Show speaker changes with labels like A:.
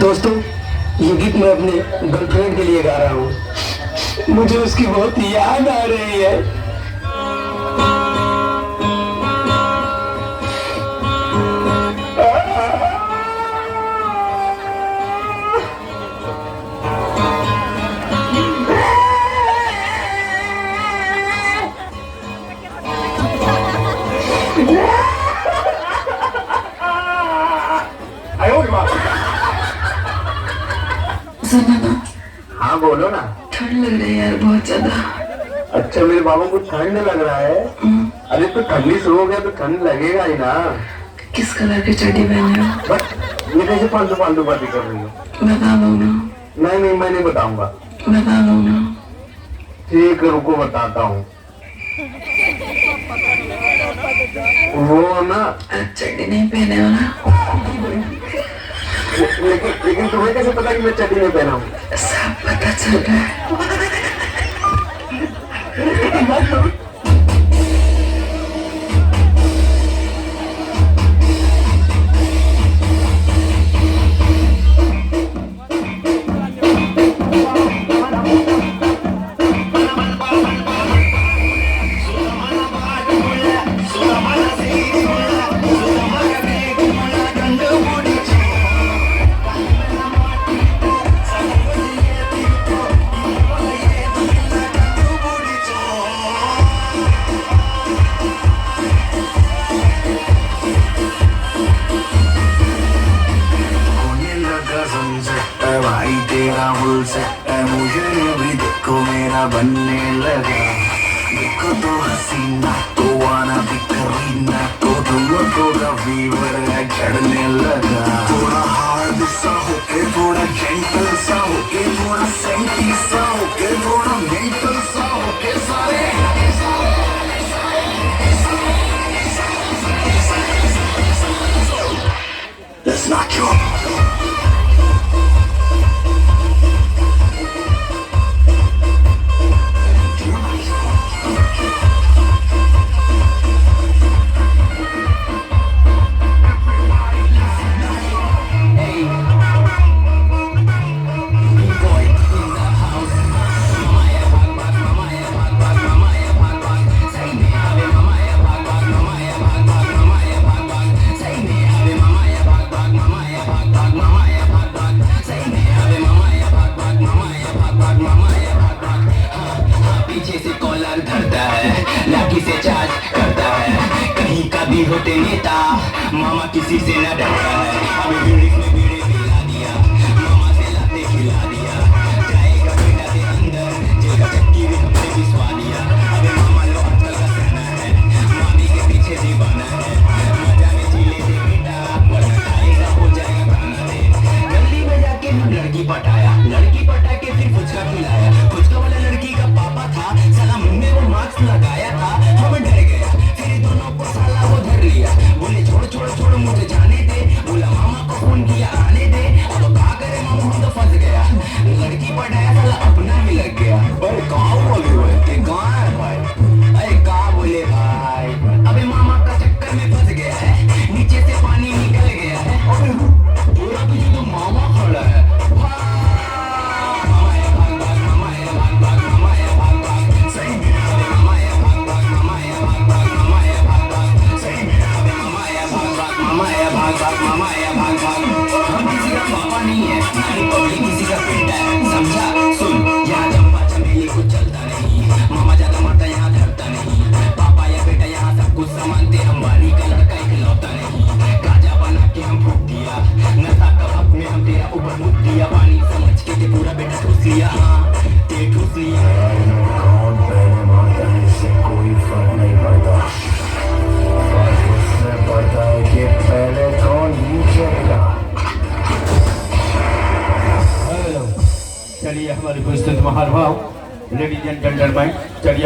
A: दोस्तों, ये गीत मैं अपने गर्लफ्रेंड के लिए गा रहा हूँ। मुझे उसकी बहुत याद आ रही है।
B: सुनो ना।
A: हाँ बोलो ना।
B: ठंड लग रही है यार बहुत ज्यादा।
A: अच्छा मेरे बाबू को ठंड लग रहा है। अरे तो ठंडी शुरू हो गया तो ठंड लगेगा ही ना।
B: किस कलर की चड्डी पहने हो?
A: बस ये कैसे फालतू फालतू बातें कर रही हो?
B: बता दो ना।
A: नहीं मैं नहीं बताऊंगा।
B: बता दो ना।
A: ठीक है रुको बताता हूँ। वो ना
B: चड्डी नहीं पहने हो ना?
A: लेकिन तुम्हें कैसे पता कि मैं चड्डी नहीं पहना हूँ?
B: सब पता चल रहा है।
C: भाई तेरा हुल से मुझे भी देखो मेरा बनने लगा। देखो तो हसीना तो आना भी करीना तो तुमको का फीवर चढ़ने लगा। थोड़ा हार्ड सा होके थोड़ा जेंटल सा होके थोड़ा सेंटी सा होके थोड़ा मेंटल सा होके सारे That's not your होते नेता मामा किसी से न डरता है। अभी लिरिक्स में बीड़े पिला दिया मामा से लाते खिला दिया। जाएगा बेटा से अंदर जेगा चक्की भी हमने पिसवा दिया। अबे मामा लो अक्ल का सहना है मामी के पीछे दीवाना है। मजा में जीले से बेटा वरना खाएगा हो जाएगा खाना दे। गली में जाके लड़की पटाया लड़की पटा के फिर फुचका खिलाया। फुचका वाला लड़की का पापा था साला मुंह में वो मास्क लगाया था। हम डर गया फिर दोनों को साला छोड़ छोड़ मुझे जाने दे, बोला मामा को फोन किया आने दे, अब क्या करे मामा हम तो फंस गया, लड़की पटाया साला अपना ही लग गया। अरे कहाँ बोले भाई ते कहाँ है भाई, अरे कहाँ बोले भाई, अबे मामा का चक्कर में फंस गया है, नीचे से पानी निकल गया है, अबे पूरा तुझे तो मामा खड़ा है, मामा है भाग भाग, मामा है भाग भाग, मामा है भाग भाग, सही में अबे मामा है भाग भाग, मामा है भाग भाग, मामा है भाग भाग, सही में अबे मामा है भाग भाग, मामा है भाग भाग, मामा है भाग भाग। हम किसी का पापा नहीं है, नानी पब्लिक किसी का बेटा है, समझा? सुन यहाँ चंपा चमेली कुछ चलता नहीं, मामा ज्यादा मरता यहाँ धरता नहीं, पापा या बेटा यहाँ सब कुछ समानते, अंबानी का लड़का इकलौता नहीं, गाजा बना के हम फूक दिया, नशा का हक में हम तेरा ऊपर मुक दिया, पानी समझ के ते पूरा बेटा ठूस लिया, हाँ ते ठूस लिया।
D: कौन पहले मारता है इससे कोई फर्क नहीं पड़ता, फर्क उसमें पड़ता है कि पहले कौन नीचे गिरा।
E: चलिए हमारे प्रस्तुत महानुभाव लेडीज एंड जेंटलमैन, चलिए अभी